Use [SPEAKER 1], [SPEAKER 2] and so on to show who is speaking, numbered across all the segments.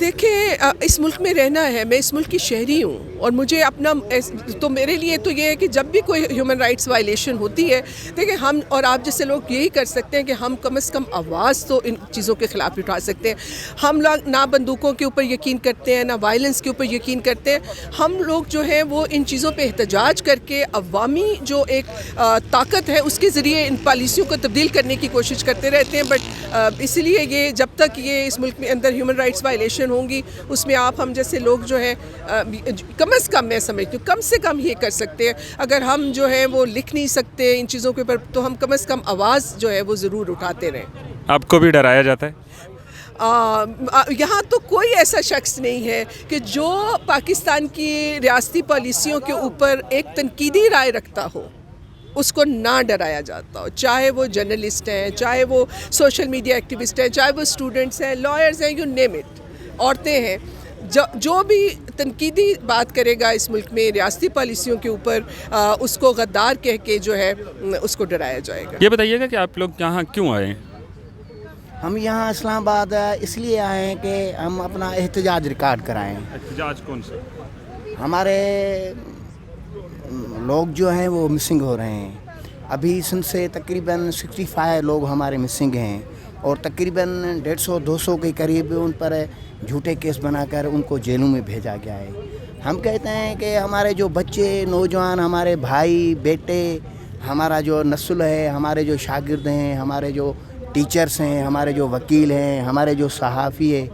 [SPEAKER 1] دیکھیں اس ملک میں رہنا ہے، میں اس ملک کی شہری ہوں اور مجھے اپنا تو میرے لیے تو یہ ہے کہ جب بھی کوئی ہیومن رائٹس وائلیشن ہوتی ہے، دیکھیں ہم اور آپ جیسے لوگ یہی کر سکتے ہیں کہ ہم کم از کم آواز تو ان چیزوں کے خلاف اٹھا سکتے ہیں۔ ہم لوگ نہ بندوقوں کے اوپر یقین کرتے ہیں، نہ وائلنس کے اوپر یقین کرتے ہیں۔ ہم لوگ جو ہیں وہ ان چیزوں پہ احتجاج کر کے عوامی جو ایک طاقت ہے اس کے ذریعے ان پالیسیوں کو تبدیل کرنے کی کوشش کرتے رہتے ہیں، بٹ اسی لیے یہ جب تک یہ اس ملک میں اندر ہیومن رائٹس وائلیشن ہوں گی، اس میں آپ ہم جیسے لوگ جو ہیں کم از کم میں سمجھتی ہوں کم سے کم یہ کر سکتے ہیں۔ اگر ہم جو ہے وہ لکھ نہیں سکتے ان چیزوں کے اوپر تو ہم کم از کم آواز جو ہے وہ ضرور اٹھاتے رہیں۔
[SPEAKER 2] آپ کو بھی ڈرایا جاتا ہے؟
[SPEAKER 1] یہاں تو کوئی ایسا شخص نہیں ہے کہ جو پاکستان کی ریاستی پالیسیوں کے اوپر ایک تنقیدی رائے رکھتا ہو اس کو نہ ڈرایا جاتا ہو، چاہے وہ جرنلسٹ ہیں، چاہے وہ سوشل میڈیا ایکٹیوسٹ ہیں، چاہے وہ اسٹوڈنٹس ہیں، لائرز ہیں، یو نیم اٹ، عورتیں ہیں، جو بھی تنقیدی بات کرے گا اس ملک میں ریاستی پالیسیوں کے اوپر اس کو غدار کہہ کے جو ہے اس کو ڈرایا جائے گا۔
[SPEAKER 2] یہ بتائیے گا کہ آپ لوگ یہاں کیوں آئے ہیں؟
[SPEAKER 3] ہم یہاں اسلام آباد اس لیے آئے ہیں کہ ہم اپنا احتجاج ریکارڈ کرائیں۔
[SPEAKER 2] احتجاج کون سے؟
[SPEAKER 3] ہمارے لوگ جو ہیں وہ مسنگ ہو رہے ہیں۔ ابھی سندھ سے تقریباً 65 لوگ ہمارے مسنگ ہیں اور تقریباً 150-200 کے قریب ان پر جھوٹے کیس بنا کر ان کو جیلوں میں بھیجا گیا ہے۔ ہم کہتے ہیں کہ ہمارے جو بچے، نوجوان، ہمارے بھائی، بیٹے، ہمارا جو نسل ہے، ہمارے جو شاگرد ہیں، ہمارے جو ٹیچرز ہیں، ہمارے جو وکیل ہیں، ہمارے جو صحافی ہیں،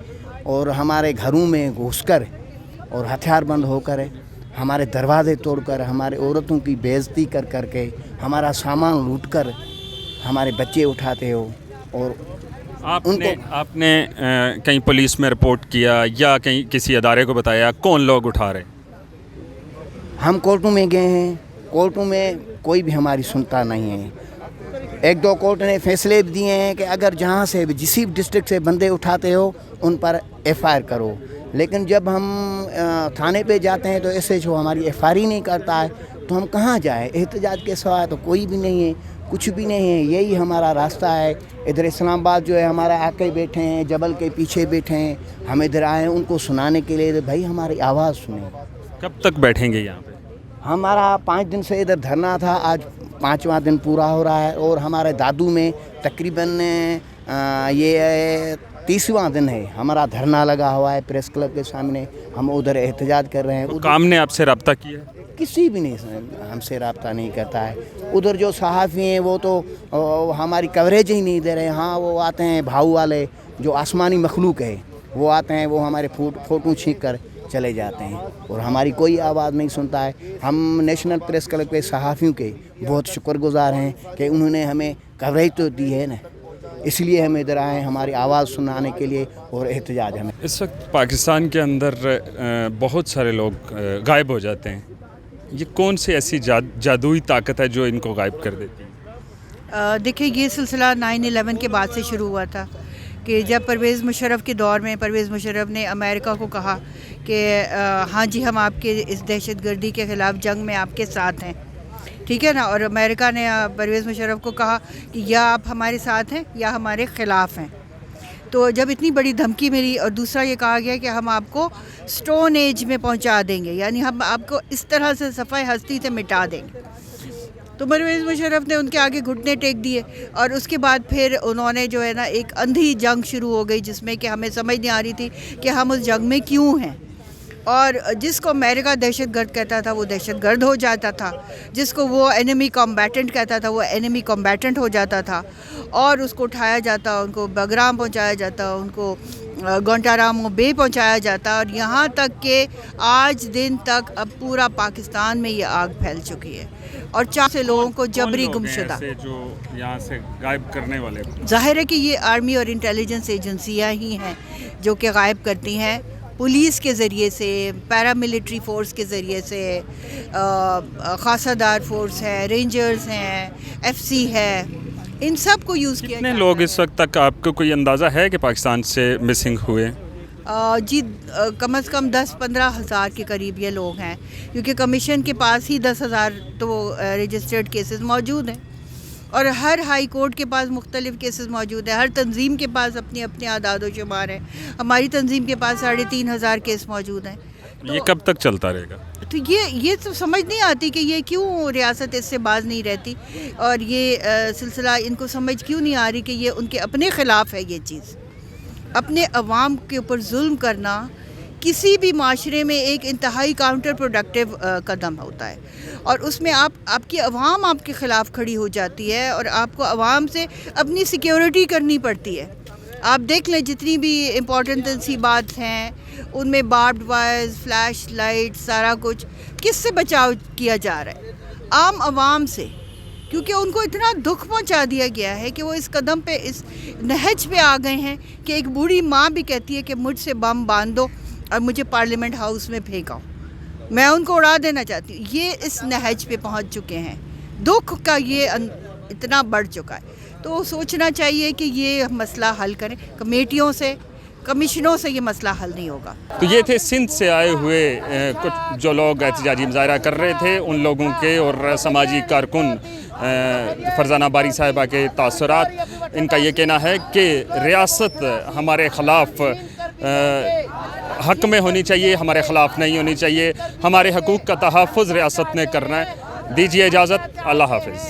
[SPEAKER 3] اور ہمارے گھروں میں گھس کر اور ہتھیار بند ہو کر ہمارے دروازے توڑ کر، ہمارے عورتوں کی بے عزتی کر کے، ہمارا سامان لوٹ کر ہمارے بچے اٹھاتے ہو۔ اور
[SPEAKER 2] آپ نے کہیں پولیس میں رپورٹ کیا یا کہیں کسی ادارے کو بتایا کون لوگ اٹھا رہے؟
[SPEAKER 3] ہم کورٹوں میں گئے ہیں، کورٹوں میں کوئی بھی ہماری سنتا نہیں ہے۔ 1-2 کورٹ نے فیصلے بھی دیے ہیں کہ اگر جہاں سے جسی ڈسٹرکٹ سے بندے اٹھاتے ہو ان پر FIR کرو، لیکن جب ہم تھانے پہ جاتے ہیں تو SHO ہماری FIR ہی نہیں کرتا ہے، تو ہم کہاں جائیں؟ احتجاج کے سوا تو کوئی بھی نہیں ہے، کچھ بھی نہیں ہے، یہی ہمارا راستہ ہے۔ ادھر اسلام آباد جو ہے ہمارا آقے بیٹھے ہیں، جبل کے پیچھے بیٹھے ہیں، ہم ادھر آئے ہیں ان کو سنانے کے لیے، بھائی ہماری آواز سنیں۔
[SPEAKER 2] کب تک بیٹھیں گے یہاں پہ؟
[SPEAKER 3] ہمارا 5 دن سے ادھر دھرنا تھا، آج 5واں دن پورا ہو رہا ہے، اور ہمارے دادو میں تقریباً یہ 30واں دن ہے ہمارا دھرنا لگا ہوا ہے پریس کلب کے سامنے، ہم ادھر احتجاج کر رہے ہیں۔
[SPEAKER 2] کام نے آپ سے رابطہ کیا؟
[SPEAKER 3] کسی بھی نہیں ہم سے رابطہ نہیں کرتا ہے۔ ادھر جو صحافی ہیں وہ تو ہماری کوریج ہی نہیں دے رہے۔ ہاں وہ آتے ہیں بھاؤ والے جو آسمانی مخلوق ہے، وہ آتے ہیں، وہ ہمارے فوٹو چھینک کر چلے جاتے ہیں اور ہماری کوئی آواز نہیں سنتا ہے۔ ہم نیشنل پریس کلب کے صحافیوں کے بہت شکر گزار ہیں کہ انہوں نے ہمیں کوریج تو دی ہے نا، اس لیے ہم ادھر آئے ہیں ہماری آواز سنانے کے لیے اور احتجاج ہمیں۔
[SPEAKER 2] اس وقت پاکستان کے اندر بہت سارے لوگ غائب ہو جاتے ہیں، یہ کون سی ایسی جادوئی طاقت ہے جو ان کو غائب کر دیتی ہے؟
[SPEAKER 4] دیکھیں یہ سلسلہ 9/11 کے بعد سے شروع ہوا تھا کہ جب پرویز مشرف کے دور میں پرویز مشرف نے امریکہ کو کہا کہ ہاں جی ہم آپ کے اس دہشت گردی کے خلاف جنگ میں آپ کے ساتھ ہیں، ٹھیک ہے نا، اور امریکہ نے پرویز مشرف کو کہا کہ یا آپ ہمارے ساتھ ہیں یا ہمارے خلاف ہیں۔ تو جب اتنی بڑی دھمکی ملی اور دوسرا یہ کہا گیا کہ ہم آپ کو سٹون ایج میں پہنچا دیں گے، یعنی ہم آپ کو اس طرح سے صفحہ ہستی سے مٹا دیں گے، تو پرویز مشرف نے ان کے آگے گھٹنے ٹیک دیے، اور اس کے بعد پھر انہوں نے جو ہے نا ایک اندھی جنگ شروع ہو گئی جس میں کہ ہمیں سمجھ نہیں آ رہی تھی کہ ہم اس جنگ میں کیوں ہیں، اور جس کو امریکہ دہشت گرد کہتا تھا وہ دہشت گرد ہو جاتا تھا، جس کو وہ اینیمی کمبیٹنٹ کہتا تھا وہ اینیمی کمبیٹنٹ ہو جاتا تھا، اور اس کو اٹھایا جاتا، ان کو بگرام پہنچایا جاتا، ان کو گوانٹانامو بے پہنچایا جاتا، اور یہاں تک کہ آج دن تک اب پورا پاکستان میں یہ آگ پھیل چکی ہے، اور 4 سے لوگوں کو جبری گمشدہ
[SPEAKER 2] جو یہاں سے غائب کرنے والے؟
[SPEAKER 4] ظاہر ہے کہ یہ آرمی اور انٹیلیجنس ایجنسیاں ہی ہیں جو کہ غائب کرتی ہیں، پولیس کے ذریعے سے، پیراملٹری فورس کے ذریعے سے، خاصہ دار فورس ہے، رینجرز ہیں، FC ہے، ان سب کو یوز کیا
[SPEAKER 2] کتنے لوگ اس وقت تک آپ کو کوئی اندازہ ہے کہ پاکستان سے مسنگ ہوئے؟
[SPEAKER 4] جی کم از کم 10-15 ہزار کے قریب یہ لوگ ہیں، کیونکہ کمیشن کے پاس ہی 10,000 تو رجسٹرڈ کیسز موجود ہیں۔ اور ہر ہائی کورٹ کے پاس مختلف کیسز موجود ہیں، ہر تنظیم کے پاس اپنے اپنے اعداد و شمار ہیں. ہماری تنظیم کے پاس 3,500 کیس موجود ہیں.
[SPEAKER 2] یہ کب تک چلتا رہے گا؟
[SPEAKER 4] تو یہ تو سمجھ نہیں آتی کہ یہ کیوں ریاست اس سے باز نہیں رہتی، اور یہ سلسلہ ان کو سمجھ کیوں نہیں آ رہی کہ یہ ان کے اپنے خلاف ہے. یہ چیز اپنے عوام کے اوپر ظلم کرنا کسی بھی معاشرے میں ایک انتہائی کاؤنٹر پروڈکٹیو قدم ہوتا ہے، اور اس میں آپ کی عوام آپ کے خلاف کھڑی ہو جاتی ہے، اور آپ کو عوام سے اپنی سیکیورٹی کرنی پڑتی ہے. آپ دیکھ لیں جتنی بھی امپورٹنٹ تنصیبات ہیں ان میں باربڈ وائرز، فلیش لائٹ، سارا کچھ کس سے بچاؤ کیا جا رہا ہے؟ عام عوام سے، کیونکہ ان کو اتنا دکھ پہنچا دیا گیا ہے کہ وہ اس قدم پہ، اس نہج پہ آ گئے ہیں کہ ایک بوڑھی ماں بھی کہتی ہے کہ مجھ سے بم باندھ دو اور مجھے پارلیمنٹ ہاؤس میں پھینکاؤ، میں ان کو اڑا دینا چاہتی ہوں. یہ اس نہج پہ پہنچ چکے ہیں، دکھ کا یہ اتنا بڑھ چکا ہے. تو سوچنا چاہیے کہ یہ مسئلہ حل کریں، کمیٹیوں سے، کمیشنوں سے یہ مسئلہ حل نہیں ہوگا.
[SPEAKER 2] تو یہ تھے سندھ سے آئے ہوئے کچھ جو لوگ احتجاجی مظاہرہ کر رہے تھے، ان لوگوں کے اور سماجی کارکن فرزانہ باری صاحبہ کے تاثرات. ان کا یہ کہنا ہے کہ ریاست ہمارے خلاف حق میں ہونی چاہیے، ہمارے خلاف نہیں ہونی چاہیے. ہمارے حقوق کا تحفظ ریاست نے کرنا ہے. دیجیے اجازت. اللہ حافظ.